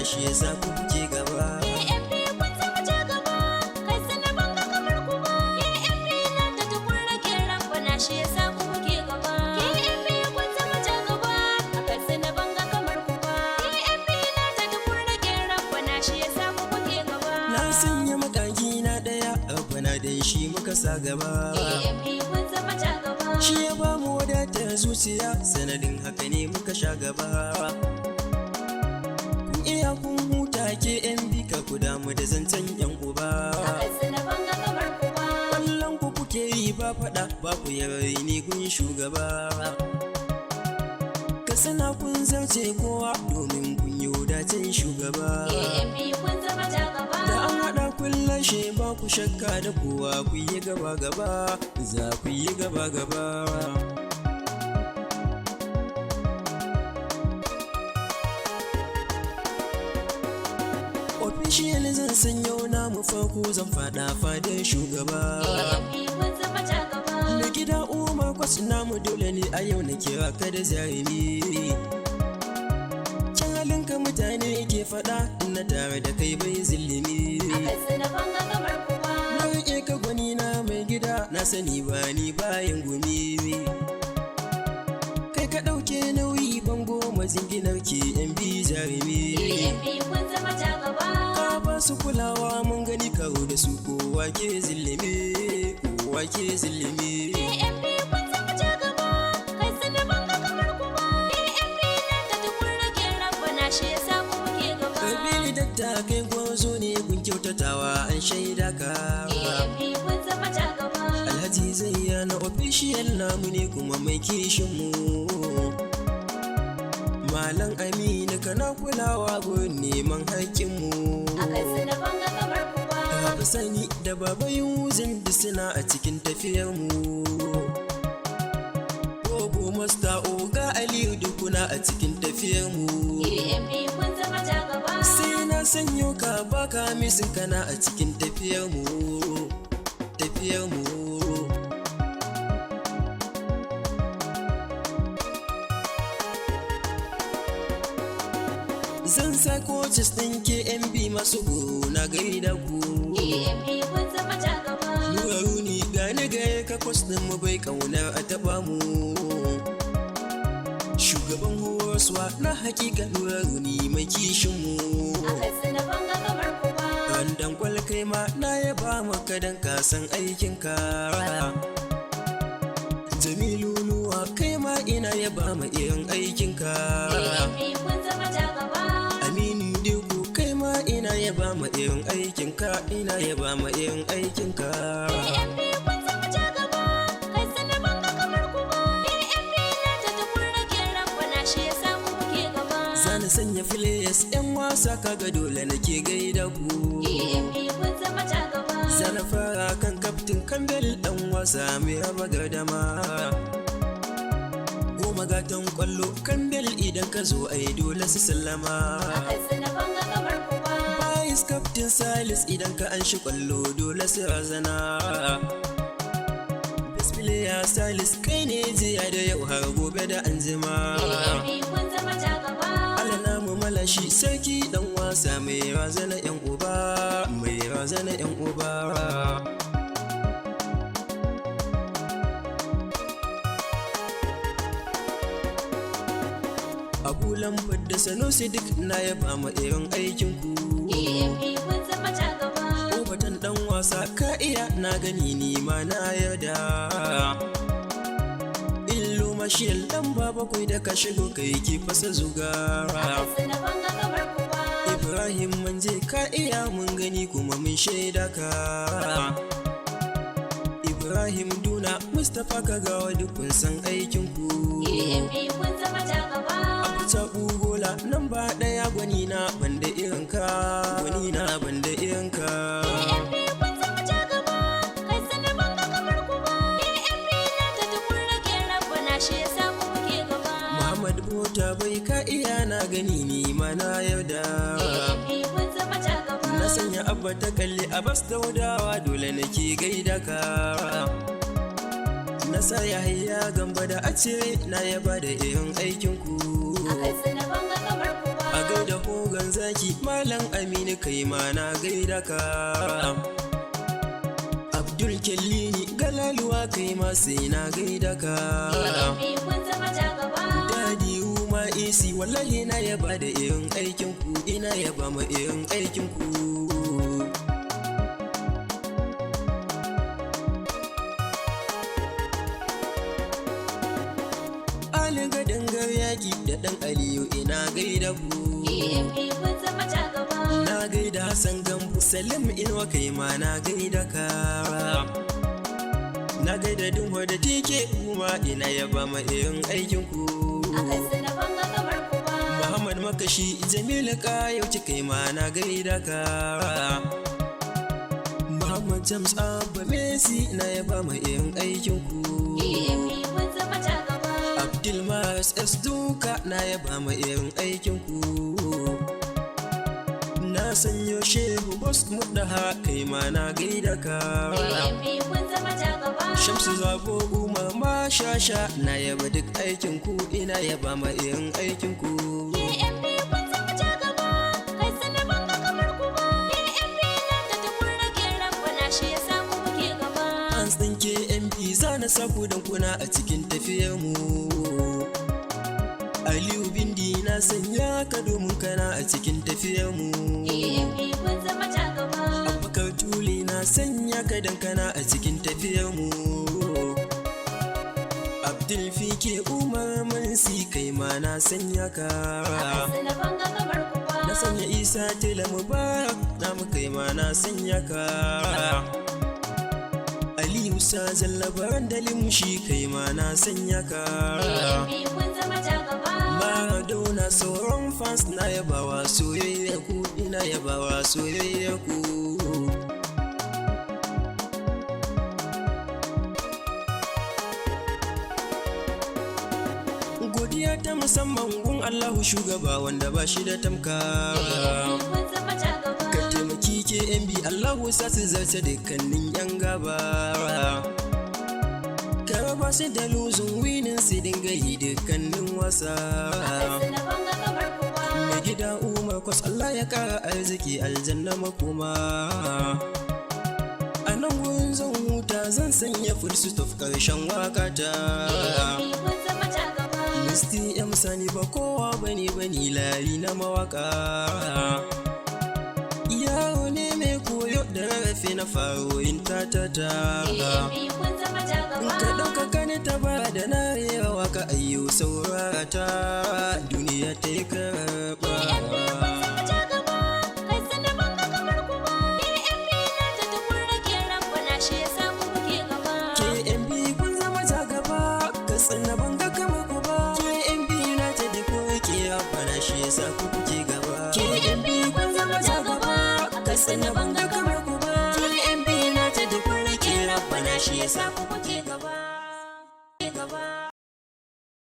shi yasa ku kuke gaba. AMP kun zama ja gaba, kai sana banga kamar ku ba. AMP na ta tukun rage rambana shi yasa ku kuke gaba. AMP kun zama ja gaba, kai sana banga kamar ku ba. AMP na ta tukun rage rambana shi yasa ku kuke gaba. Na sanya makaki na daya, abana da shi muka sa gaba. AMP kun zama ja gaba, shi ya ba mu wadatar zuciya, sanadin haka ne muka sha gaba. Iya kun huta ke yan bika ku damu da zancen yan uba. Kwallon ku kuke yi ba faɗa ba ku yarari ne kun shugaba. Ka sana kun zarce kowa domin kun yi wadacin shugaba. Da an haɗa kullum she ba ku shakka da kowa ku yi gaba gaba, za ku yi gaba gaba. Official zan sanyo namu farko zan fada fadar shugaba. Da gida Umar Kwas namu dole ne a yau na kira ka da zarimi. Can halinka mutane ke fada na tare da kai bai zillimi. Na rike ka gwani na mai gida na sani ba ni bayan gumi. Kai ka ɗauke nauyi bango mazinginar ke yan bi zarimi. Su kulawa mun gani karo da su kowa ke zillimi, kowa ke zillimi. AMP kun zama ja gaba, kai sana banga kamar ku ba. AMP na ta tukun rage rambana shi yasa ku muke gaba. Kabili dakta kai gwazo ne kun kyautatawa an shaida ka. AMP kun zama ja gaba, Alhaji Zayyana official namu ne kuma mai kishin mu. Malam Aminu kana kulawa gurin neman haƙƙinmu. Ka fi sani da baba yuzin suna a cikin tafiyarmu. Bobo Masta Oga Aliyu dukuna a cikin tafiyarmu. Sai na sanyo ka baka misin kana a cikin tafiyarmu. Tafiyarmu. Zan sa coaches ɗin KMB masu na gaida ku. AMP kun zama ja gaba, Nuraruni gane gaya ka kwas ɗin mu bai ƙaunar a taɓa mu. Shugaban horaswa na hakika Nuraruni mai kishin mu. Randan kwal kai ma na yaba maka dan ka san aikinka. Jamilu Nuwa kai ma ina yaba ma irin aikinka. AMP kun zama ja gaba, Aminu Diku kai ma ina yaba ma irin aikinka, ina yaba ma irin aikinka. AMP kun zama ja gaba, kai sana banga kamar ku ba. AMP na ta tukun rage rambana shi yasa ku muke gaba. Zana sanya filayas 'yan wasa kaga dole nake gaida ku. AMP kun zama ja gaba, Zana fara kan kaftin Kambel dan wasa mai raba gardama. Goma gatan kwallo Kambel idan ka zo ai dole su sallama. kai sana banga kamar ku ba. Bayis kaftin Salis idan ka an shi kwallo dole su razana. Bismillah Salis kai ne jiya da yau har gobe da anjima. AMP kun zama ja gaba, Alana mu malashi sarki dan wasa mai razana yan uba, mai razana yan uba. Abu Lambar da Sanusi duk na yaba ma irin aikin ku. AMP kun zama ja gaba, Obatan dan wasa ka iya na gani ni ma na yarda. Illo mashiyal dan baba kai da ka shigo kai ki fasa zuga. kai sana banga kamar ku ba. Ibrahim manje ka iya mun gani kuma mun shaida ka. Ibrahim Duna Mustapha Kagawa duk kun san aikin ku. AMP kun zama ja gaba, Ta bugola nan ba daya gwani na banda irin ka, gwani na banda irin ka. AMP kun zama ja gaba, kai sana banga kamar ku ba. AMP na ta shi yasa ku kuke gaba. Muhammad Bota bai ka iya na gani ni ma na yarda. ANP kun zama ta gaba. Na sanya abba ta kalli a bas daudawa dole nake gaida ka. Na sa Yahaya Gamba da ace na yaba da irin aikin ku. A Katsina ban ga kamar ku ba. A gaida Hogan Zaki Malam Aminu kai ma na gaida ka. Abdul Kellini Galaluwa kai ma sai na gaida ka. ANP kun zama ta gaba. Dadi Uma Isi wallahi na yaba da irin aikin ku, ina yaba ma irin aikin ku. Ali Gadangar yaki da ɗan Aliyu ina gaida ku. ANP kun zama ta gaba. Na gaida Hassan Gambo Salim Inuwa kai ma na gaida ka. Na gaida Dunwa da Tike kuma ina yaba ma irin aikin ku. A Katsina ban ga kamar ku ba. Muhammad Makashi Jamilu Kayauci kai ma na gaida ka. Muhammad James Abba Messi na yaba ma irin aikin ku. ANP kun zama ta gaba. Abdulmas S Duka na yaba ma irin aikin ku. Na sanyo Shehu Bos Mudaha kai ma na gaida ka. ANP kun zama ta gaba. Shamsu Zabo Umar Mashasha na yaba duk aikin ku, ina yaba ma irin aikin ku. ANP kun zama ta gaba. Katsina ban ga kamar ku ba. ANP na ta tukun rage rabbana shi yasa ku kuke gaba. Hans ɗin KMP zana saku dan kuna a cikin tafiyar mu. Aliyu Bindi na sanya ka domin kana a cikin tafiyar mu. ANP kun zama ta gaba. Abubakar Tuli na sanya ka dan kana a cikin tafiyar mu. Abdul Fike Umar Mansi kai ma na sanya ka. A Katsina ban ga kamar ku ba. Na sanya Isa Tela Mubarak na mu kai ma na sanya ka. Aliyu Sazan Labaran da Limshi kai ma na sanya ka. ANP kun zama ta gaba. Maradona sauran fans na yabawa soyayya ku, ina yabawa soyayya ku. Godiya ta musamman gun Allahu shugaba wanda ba shi da tamka. ANP kun zama ta gaba. Ka taimaki KMB Allahu sa su zarce dukkanin yan gaba. Ka raba su da luzun winin su dinga yi dukkanin wasa. A Katsina ban ga kamar ku ba. Mai gida Umar Kwas Allah ya kara arziki aljanna makoma. A nan gurin zan huta zan sanya full stop karshen wakata. ANP kun zama ta gaba. Misti M Sani ba kowa bane layi na mawaka. Yaro ne mai koyo da rarrafe na faro yin tatata. ANP kun zama ta In gaba. ka ɗaukaka ni ta ba da na rera waka ayyo saurara ta duniya ta yi karɓa. ANP kun zama ta gaba. Katsina ban ga kamar ku ba. ANP na ta tukun rage rabbana shi yasa ku kuke gaba. KMB kun zama ta gaba, Katsina ban ga kamar ku ba. KMB na ta da ku ke bana shi yasa ku kuke gaba. KMB kun zama ta gaba, Katsina ban ga kamar ku ba. KMB na ta da ku ke bana shi yasa ku kuke